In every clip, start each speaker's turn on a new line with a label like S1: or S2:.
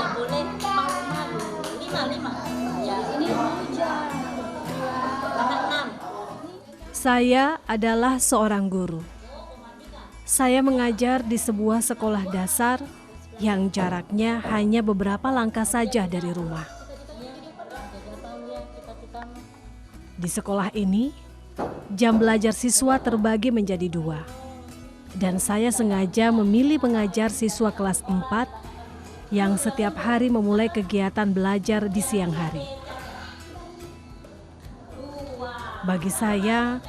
S1: nggak boleh malu. Lima. Ya, ini anak 6.
S2: Saya adalah seorang guru. Saya mengajar di sebuah sekolah dasar yang jaraknya hanya beberapa langkah saja dari rumah. Di sekolah ini, jam belajar siswa terbagi menjadi 2. Dan saya sengaja memilih mengajar siswa kelas 4 yang setiap hari memulai kegiatan belajar di siang hari. Bagi saya,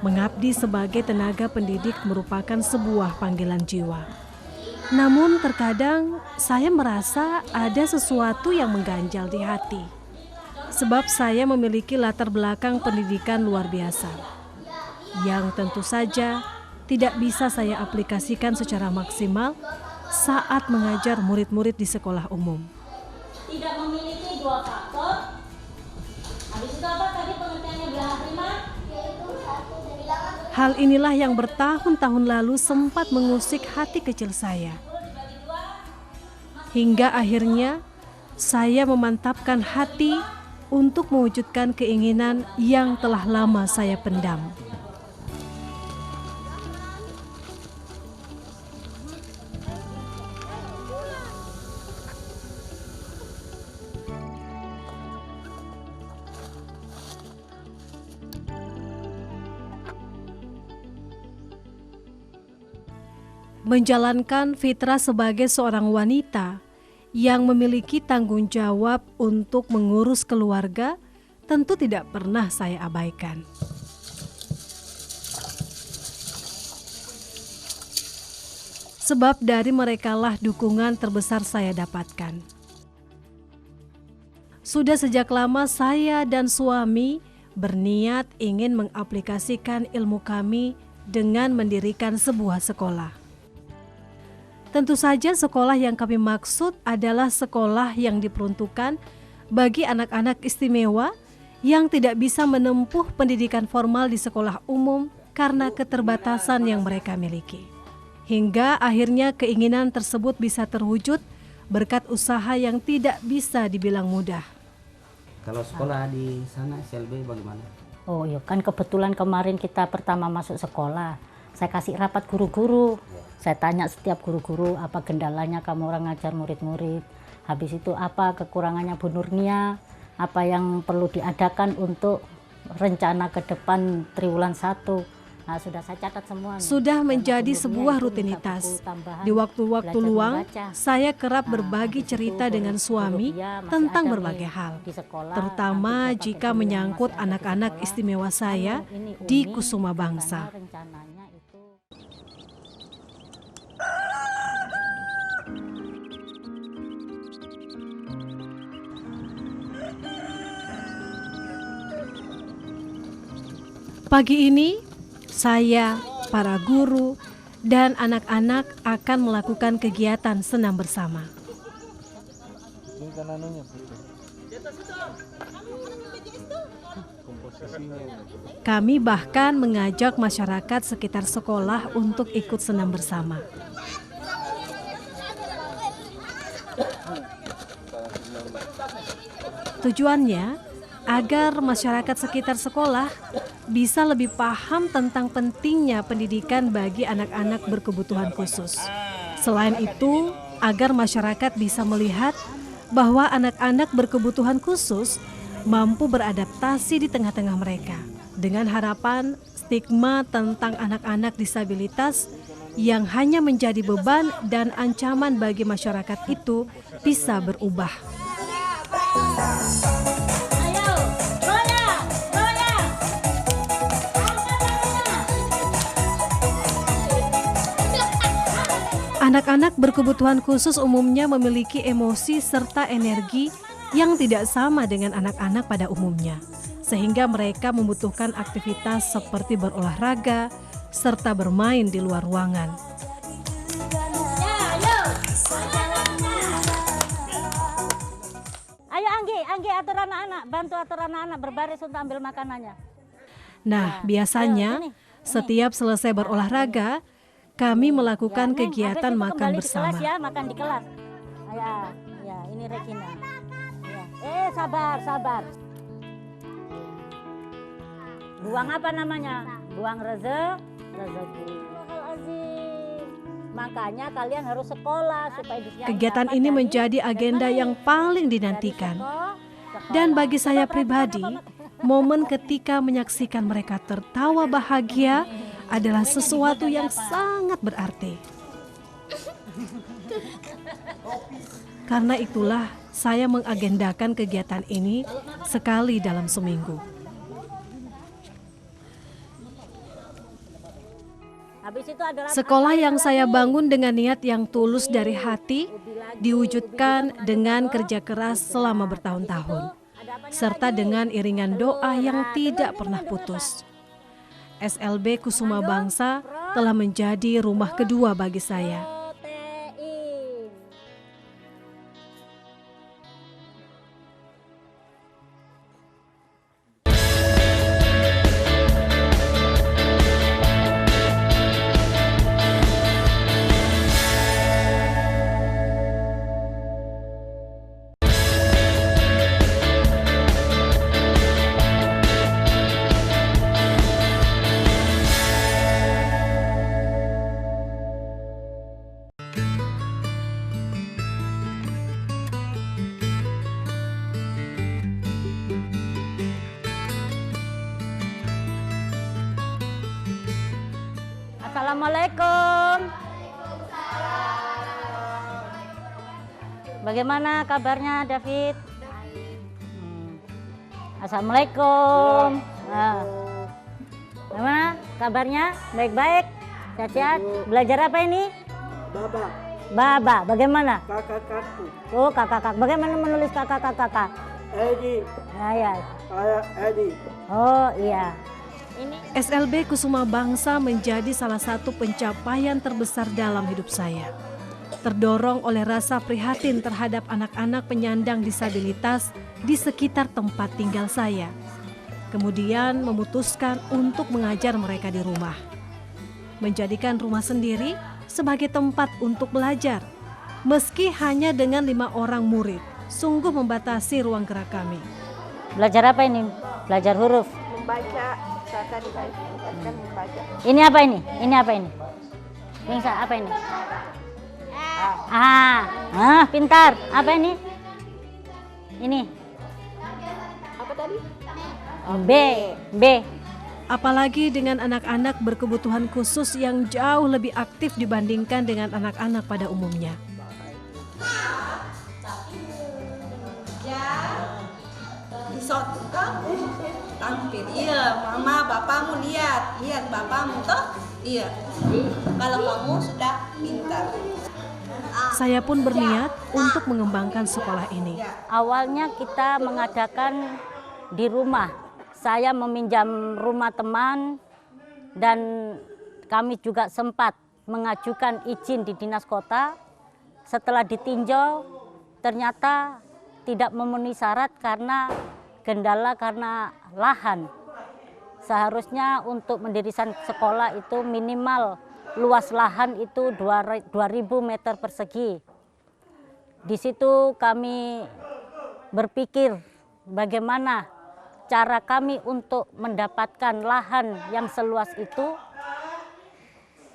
S2: mengabdi sebagai tenaga pendidik merupakan sebuah panggilan jiwa. Namun terkadang saya merasa ada sesuatu yang mengganjal di hati. Sebab saya memiliki latar belakang pendidikan luar biasa, yang tentu saja tidak bisa saya aplikasikan secara maksimal saat mengajar murid-murid di sekolah umum.
S1: Tidak memiliki 2 faktor. Habis itu apa tadi pengertiannya belahan prima?
S2: Hal inilah yang bertahun-tahun lalu sempat mengusik hati kecil saya. Hingga akhirnya saya memantapkan hati untuk mewujudkan keinginan yang telah lama saya pendam. Menjalankan fitrah sebagai seorang wanita yang memiliki tanggung jawab untuk mengurus keluarga tentu tidak pernah saya abaikan. Sebab dari merekalah dukungan terbesar saya dapatkan. Sudah sejak lama saya dan suami berniat ingin mengaplikasikan ilmu kami dengan mendirikan sebuah sekolah. Tentu saja sekolah yang kami maksud adalah sekolah yang diperuntukkan bagi anak-anak istimewa yang tidak bisa menempuh pendidikan formal di sekolah umum karena keterbatasan yang mereka miliki. Hingga akhirnya keinginan tersebut bisa terwujud berkat usaha yang tidak bisa dibilang mudah.
S3: Kalau sekolah di sana SLB bagaimana?
S4: Oh iya, kan kebetulan kemarin kita pertama masuk sekolah, saya kasih rapat guru-guru. Saya tanya setiap guru-guru apa kendalanya kamu orang ngajar murid-murid. Habis itu apa kekurangannya Bu Nurnia, apa yang perlu diadakan untuk rencana ke depan triwulan 1. Nah, sudah saya catat semua.
S2: Sudah menjadi sebuah rutinitas. Di waktu-waktu luang, saya kerap berbagi cerita dengan suami tentang berbagai hal, terutama jika menyangkut anak-anak istimewa saya di Kusuma Bangsa. Pagi ini, saya, para guru, dan anak-anak akan melakukan kegiatan senam bersama. Kami bahkan mengajak masyarakat sekitar sekolah untuk ikut senam bersama. Tujuannya agar masyarakat sekitar sekolah bisa lebih paham tentang pentingnya pendidikan bagi anak-anak berkebutuhan khusus. Selain itu, agar masyarakat bisa melihat bahwa anak-anak berkebutuhan khusus mampu beradaptasi di tengah-tengah mereka, dengan harapan stigma tentang anak-anak disabilitas yang hanya menjadi beban dan ancaman bagi masyarakat itu bisa berubah. Anak-anak berkebutuhan khusus umumnya memiliki emosi serta energi yang tidak sama dengan anak-anak pada umumnya, sehingga mereka membutuhkan aktivitas seperti berolahraga serta bermain di luar ruangan.
S4: Ayo Anggi atur anak-anak, bantu atur anak-anak berbaris untuk ambil makanannya.
S2: Nah, biasanya setiap selesai berolahraga, kami melakukan kegiatan makan bersama.
S4: Ya, makan di kelas. Ya, ini Regina. Ya. Sabar. Buang apa namanya? Buang rezeki. Makanya kalian harus sekolah supaya bisa.
S2: Kegiatan ini menjadi agenda yang paling dinantikan. Dan bagi saya pribadi, momen ketika menyaksikan mereka tertawa bahagia adalah sesuatu yang sangat berarti. Karena itulah saya mengagendakan kegiatan ini sekali dalam seminggu. Sekolah yang saya bangun dengan niat yang tulus dari hati diwujudkan dengan kerja keras selama bertahun-tahun, serta dengan iringan doa yang tidak pernah putus. SLB Kusuma Bangsa telah menjadi rumah kedua bagi saya.
S4: Assalamualaikum. Bagaimana kabarnya David? Assalamualaikum. Bagaimana kabarnya? Baik-baik? Sehat-sehat? Belajar apa ini? Baba. Bagaimana?
S5: Kakak-kakakku.
S4: Oh, kakak-kakak. Bagaimana menulis kakak-kakak?
S5: Edi.
S4: Ya.
S5: Kayak Edi.
S4: Oh, iya.
S2: SLB Kusuma Bangsa menjadi salah satu pencapaian terbesar dalam hidup saya. Terdorong oleh rasa prihatin terhadap anak-anak penyandang disabilitas di sekitar tempat tinggal saya. Kemudian memutuskan untuk mengajar mereka di rumah. Menjadikan rumah sendiri sebagai tempat untuk belajar. Meski hanya dengan 5 orang murid, sungguh membatasi ruang gerak kami.
S4: Belajar apa ini? Belajar huruf.
S5: Membaca. Saya diajarkan membaca.
S4: Ini apa ini? Ini apa ini? Ini apa ini? Pintar. Apa ini? Ini.
S5: Apa tadi?
S4: B.
S2: Apalagi dengan anak-anak berkebutuhan khusus yang jauh lebih aktif dibandingkan dengan anak-anak pada umumnya.
S6: Tampil, iya, mama, bapakmu lihat bapakmu toh, iya. Kalau kamu sudah pintar.
S2: Saya pun berniat untuk mengembangkan sekolah ini.
S4: Awalnya kita mengadakan di rumah. Saya meminjam rumah teman dan kami juga sempat mengajukan izin di dinas kota. Setelah ditinjau, ternyata tidak memenuhi syarat karena kendala karena lahan. Seharusnya untuk mendirikan sekolah itu minimal luas lahan itu 2.000 meter persegi. Di situ kami berpikir bagaimana cara kami untuk mendapatkan lahan yang seluas itu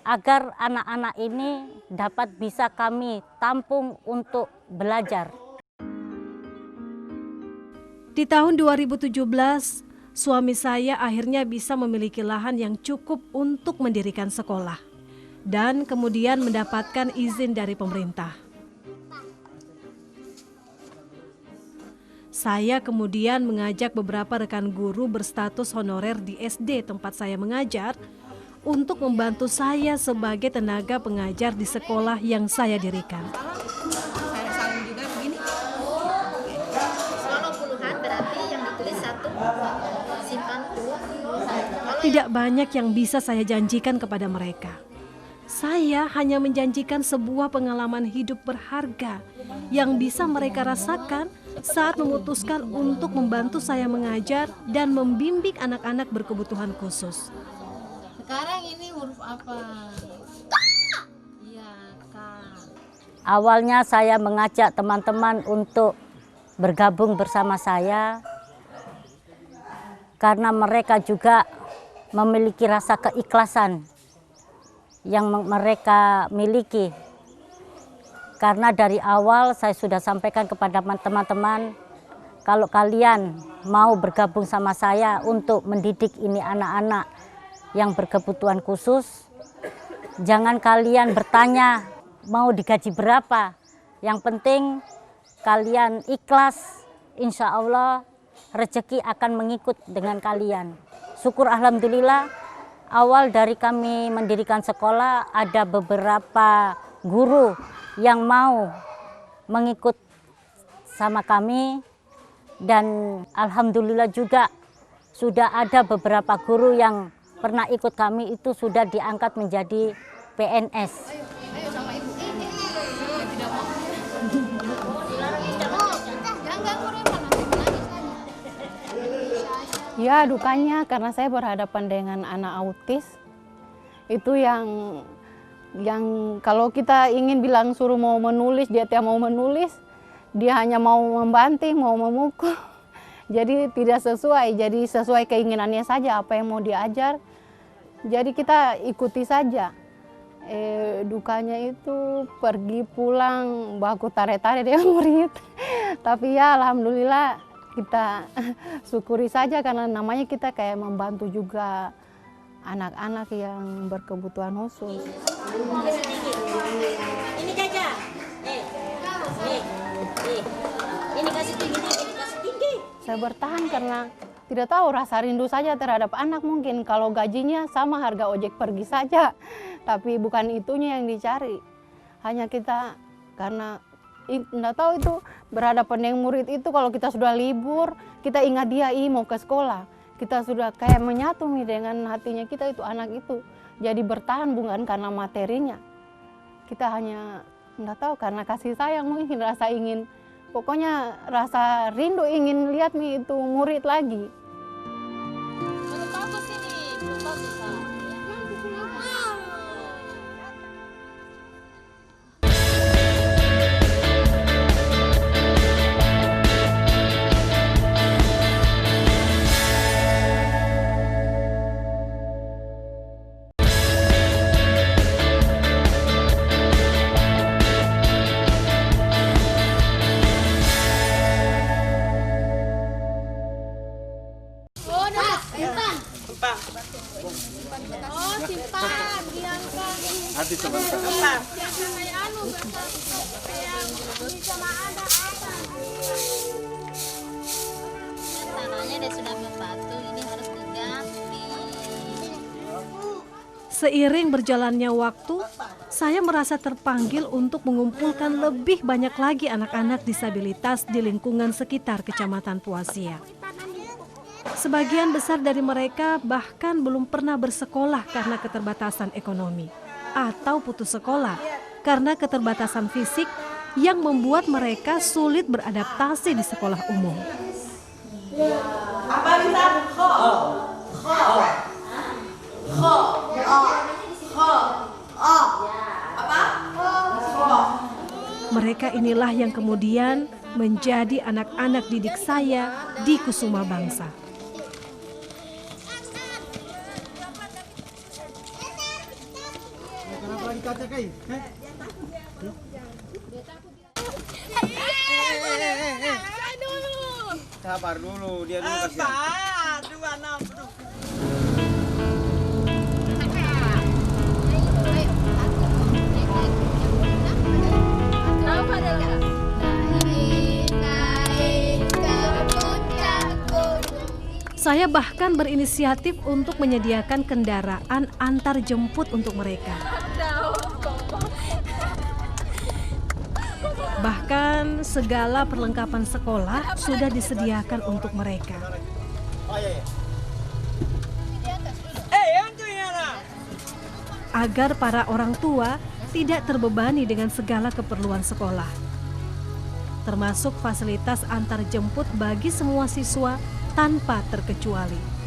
S4: agar anak-anak ini dapat bisa kami tampung untuk belajar.
S2: Di tahun 2017, suami saya akhirnya bisa memiliki lahan yang cukup untuk mendirikan sekolah dan kemudian mendapatkan izin dari pemerintah. Saya kemudian mengajak beberapa rekan guru berstatus honorer di SD tempat saya mengajar untuk membantu saya sebagai tenaga pengajar di sekolah yang saya dirikan.
S6: Saya sambung juga begini.
S7: Selama puluhan berarti yang ditulis satu simpan puluh.
S2: Tidak banyak yang bisa saya janjikan kepada mereka. Saya hanya menjanjikan sebuah pengalaman hidup berharga yang bisa mereka rasakan saat memutuskan untuk membantu saya mengajar dan membimbing anak-anak berkebutuhan khusus.
S7: Sekarang ini huruf apa? Iya, K.
S4: Awalnya saya mengajak teman-teman untuk bergabung bersama saya karena mereka juga memiliki rasa keikhlasan yang mereka miliki. Karena dari awal saya sudah sampaikan kepada teman-teman, kalau kalian mau bergabung sama saya untuk mendidik ini anak-anak yang berkebutuhan khusus, jangan kalian bertanya mau digaji berapa. Yang penting kalian ikhlas, insya Allah rezeki akan mengikut dengan kalian. Syukur alhamdulillah, awal dari kami mendirikan sekolah ada beberapa guru yang mau mengikut sama kami, dan alhamdulillah juga sudah ada beberapa guru yang pernah ikut kami itu sudah diangkat menjadi PNS.
S8: Ya, dukanya karena saya berhadapan dengan anak autis. Itu yang kalau kita ingin bilang suruh mau menulis, dia tidak mau menulis. Dia hanya mau membanting, mau memukul. Jadi tidak sesuai, jadi sesuai keinginannya saja apa yang mau diajar. Jadi kita ikuti saja. Dukanya itu pergi pulang baku tarik-tarik dengan murid. Tapi ya alhamdulillah kita syukuri saja karena namanya kita kayak membantu juga anak-anak yang berkebutuhan khusus.
S1: Ini Caca. Ini kasih tinggi, ini kasih tinggi.
S8: Saya bertahan karena tidak tahu, rasa rindu saja terhadap anak mungkin. Kalau gajinya sama harga ojek pergi saja, tapi bukan itunya yang dicari. Hanya kita karena tidak tahu itu berhadapan dengan murid itu, kalau kita sudah libur, kita ingat dia mau ke sekolah. Kita sudah kayak menyatu dengan hatinya kita itu anak itu. Jadi bertahan bukan karena materinya. Kita hanya tidak tahu karena kasih sayang mungkin, rasa ingin, pokoknya rasa rindu ingin lihat itu murid lagi.
S1: Belum bagus ini, belum bagus.
S7: Tanahnya dia sudah berbatu, ini harus diganti.
S2: Seiring berjalannya waktu, saya merasa terpanggil untuk mengumpulkan lebih banyak lagi anak-anak disabilitas di lingkungan sekitar Kecamatan Puasia. Sebagian besar dari mereka bahkan belum pernah bersekolah karena keterbatasan ekonomi, atau putus sekolah karena keterbatasan fisik yang membuat mereka sulit beradaptasi di sekolah umum.
S6: Apa bisa?
S2: Mereka inilah yang kemudian menjadi anak-anak didik saya di Kusuma Bangsa.
S5: Sabar dulu, dia dulu kasihan.
S2: Saya bahkan berinisiatif untuk menyediakan kendaraan antar jemput untuk mereka. Bahkan segala perlengkapan sekolah sudah disediakan untuk mereka. Agar para orang tua tidak terbebani dengan segala keperluan sekolah, termasuk fasilitas antar jemput bagi semua siswa tanpa terkecuali.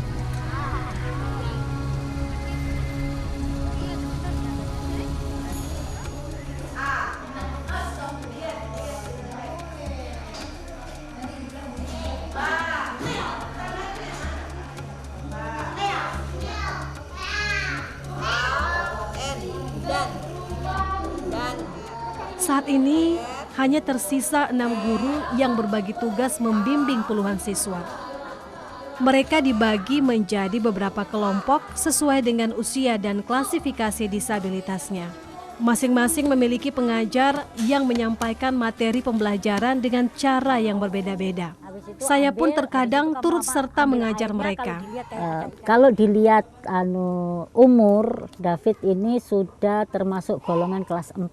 S2: Saat ini hanya tersisa 6 guru yang berbagi tugas membimbing puluhan siswa. Mereka dibagi menjadi beberapa kelompok sesuai dengan usia dan klasifikasi disabilitasnya. Masing-masing memiliki pengajar yang menyampaikan materi pembelajaran dengan cara yang berbeda-beda. Saya pun terkadang turut serta mengajar mereka.
S4: Kalau dilihat umur, David ini sudah termasuk golongan kelas 4.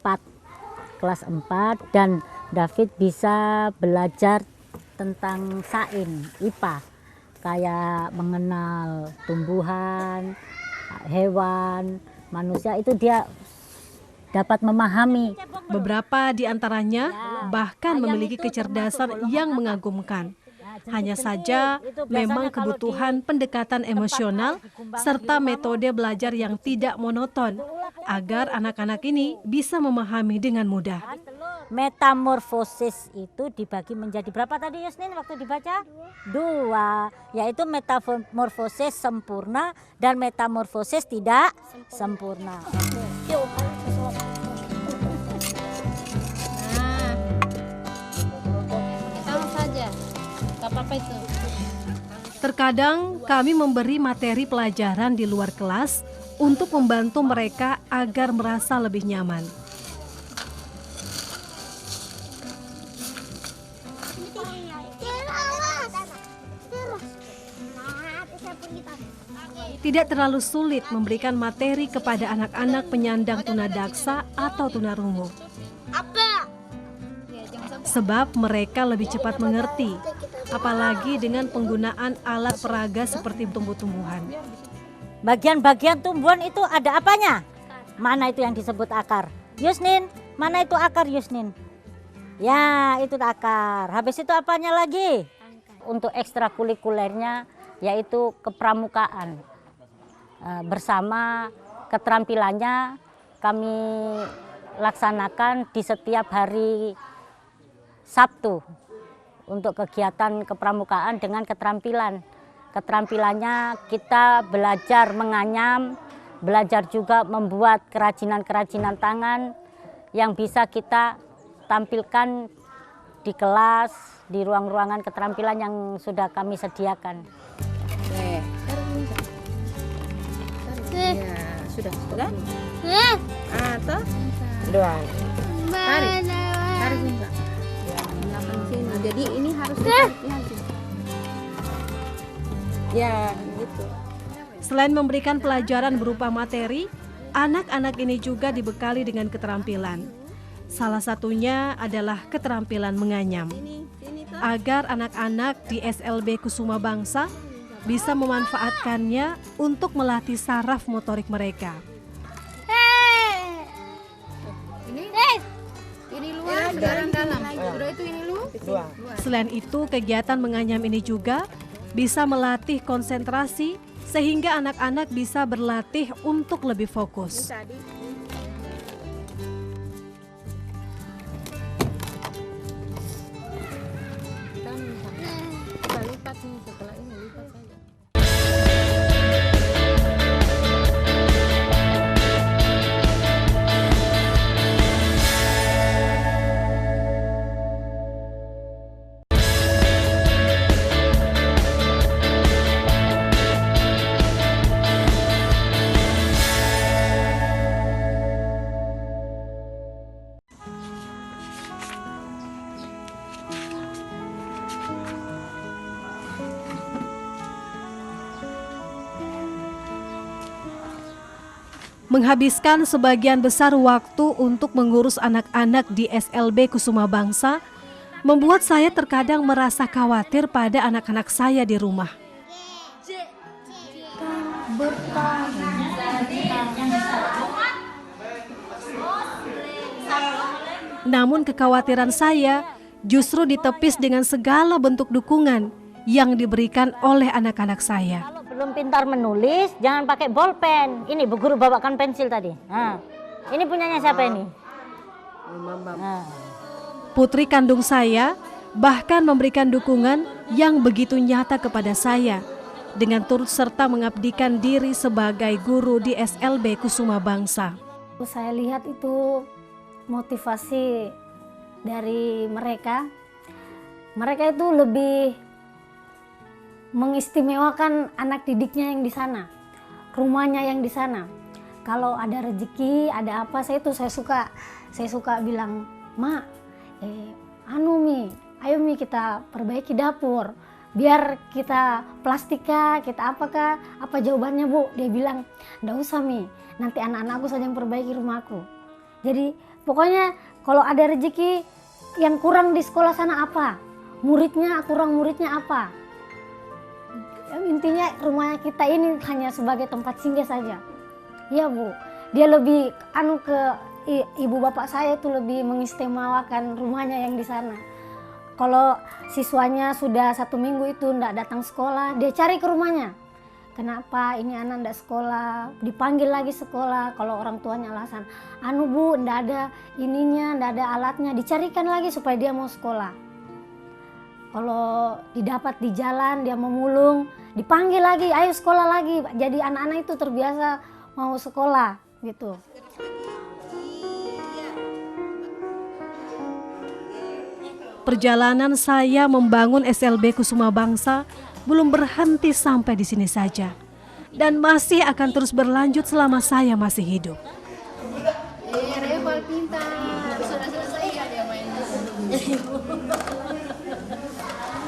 S4: Kelas 4 dan David bisa belajar tentang sains, IPA. Kayak mengenal tumbuhan, hewan, manusia, itu dia dapat memahami.
S2: Beberapa di antaranya bahkan memiliki kecerdasan yang mengagumkan. Hanya saja memang kebutuhan pendekatan emosional serta metode belajar yang tidak monoton agar anak-anak ini bisa memahami dengan mudah.
S4: Metamorfosis itu dibagi menjadi berapa tadi Yusnin waktu dibaca? 2, yaitu metamorfosis sempurna dan metamorfosis tidak sempurna.
S7: Sama saja. Gak apa-apa itu.
S2: Terkadang kami memberi materi pelajaran di luar kelas untuk membantu mereka agar merasa lebih nyaman. Tidak terlalu sulit memberikan materi kepada anak-anak penyandang tunadaksa atau tunarungu. Sebab mereka lebih cepat mengerti, apalagi dengan penggunaan alat peraga seperti tumbuh-tumbuhan.
S4: Bagian-bagian tumbuhan itu ada apanya? Mana itu yang disebut akar? Yusnin, mana itu akar Yusnin? Ya, itu akar. Habis itu apanya lagi? Untuk ekstrakurikulernya yaitu kepramukaan. Bersama keterampilannya kami laksanakan di setiap hari Sabtu untuk kegiatan kepramukaan dengan keterampilan. Keterampilannya kita belajar menganyam, belajar juga membuat kerajinan-kerajinan tangan yang bisa kita tampilkan di kelas, di ruang-ruangan keterampilan yang sudah kami sediakan.
S6: Ya, sudah. Atau doang. Tarik enggak? Ya, belakang sini. Jadi ini harus ditarik. Ya, gitu.
S2: Selain memberikan pelajaran berupa materi, anak-anak ini juga dibekali dengan keterampilan. Salah satunya adalah keterampilan menganyam. Agar anak-anak di SLB Kusuma Bangsa bisa memanfaatkannya untuk melatih saraf motorik mereka.
S7: Ini luar, dalam. Udah itu ini lu.
S2: Selain itu, kegiatan menganyam ini juga bisa melatih konsentrasi sehingga anak-anak bisa berlatih untuk lebih fokus.
S7: Kita lipat nih setelah ini lipat saja.
S2: Menghabiskan sebagian besar waktu untuk mengurus anak-anak di SLB Kusuma Bangsa membuat saya terkadang merasa khawatir pada anak-anak saya di rumah. Namun kekhawatiran saya justru ditepis dengan segala bentuk dukungan yang diberikan oleh anak-anak saya.
S4: Belum pintar menulis, jangan pakai bolpen. Ini Bu Guru bawakan pensil tadi. Nah, ini punyanya siapa ini? Nah.
S2: Putri kandung saya bahkan memberikan dukungan yang begitu nyata kepada saya dengan turut serta mengabdikan diri sebagai guru di SLB Kusuma Bangsa.
S8: Saya lihat itu
S9: motivasi dari mereka itu lebih mengistimewakan anak didiknya yang di sana, rumahnya yang di sana. Kalau ada rezeki, ada apa, saya suka bilang, "Mak, ayo Mi kita perbaiki dapur. Biar kita plastika, kita apakah, apa jawabannya Bu?" Dia bilang, "Nggak usah Mi, nanti anak-anakku saja yang perbaiki rumahku." Jadi pokoknya kalau ada rezeki yang kurang di sekolah sana apa, kurang muridnya apa. Intinya rumah kita ini hanya sebagai tempat singgah saja. Iya Bu, dia lebih ibu bapak saya itu lebih mengistimewakan rumahnya yang di sana. Kalau siswanya sudah 1 minggu itu ndak datang sekolah, dia cari ke rumahnya. Kenapa ini anak ndak sekolah? Dipanggil lagi sekolah. Kalau orang tuanya alasan, Bu, ndak ada ininya, ndak ada alatnya, dicarikan lagi supaya dia mau sekolah. Kalau didapat di jalan dia memulung, dipanggil lagi, ayo sekolah lagi. Jadi anak-anak itu terbiasa mau sekolah gitu.
S2: Perjalanan saya membangun SLB Kusuma Bangsa belum berhenti sampai di sini saja, dan masih akan terus berlanjut selama saya masih hidup.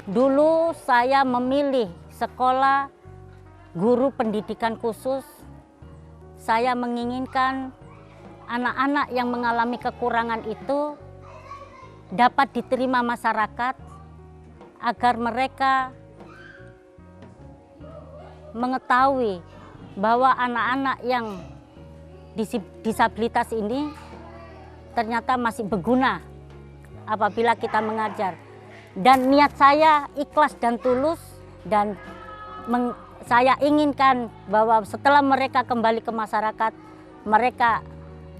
S4: Dulu saya memilih sekolah guru pendidikan khusus. Saya menginginkan anak-anak yang mengalami kekurangan itu dapat diterima masyarakat agar mereka mengetahui bahwa anak-anak yang disabilitas ini ternyata masih berguna apabila kita mengajar. Dan niat saya ikhlas dan tulus, dan saya inginkan bahwa setelah mereka kembali ke masyarakat, mereka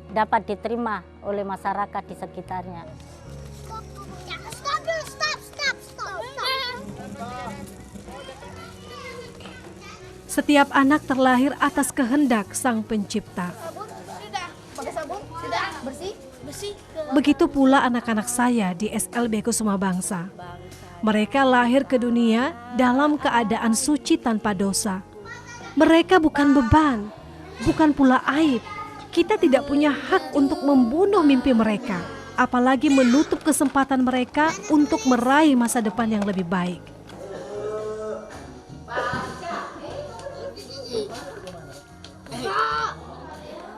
S4: dapat diterima oleh masyarakat di sekitarnya.
S2: Setiap anak terlahir atas kehendak Sang Pencipta. Begitu pula anak-anak saya di SLB Kusuma Bangsa. Mereka lahir ke dunia dalam keadaan suci tanpa dosa. Mereka bukan beban, bukan pula aib. Kita tidak punya hak untuk membunuh mimpi mereka, apalagi menutup kesempatan mereka untuk meraih masa depan yang lebih baik.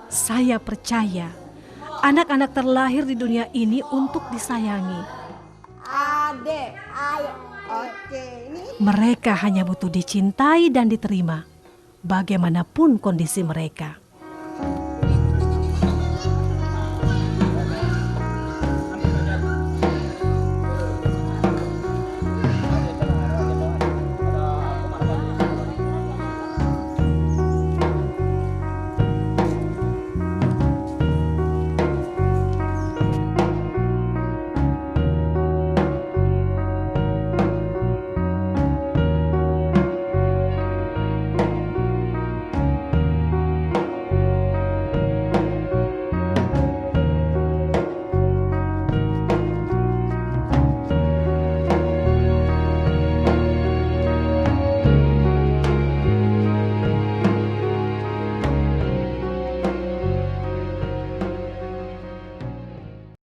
S2: Saya percaya anak-anak terlahir di dunia ini untuk disayangi. Mereka hanya butuh dicintai dan diterima, bagaimanapun kondisi mereka.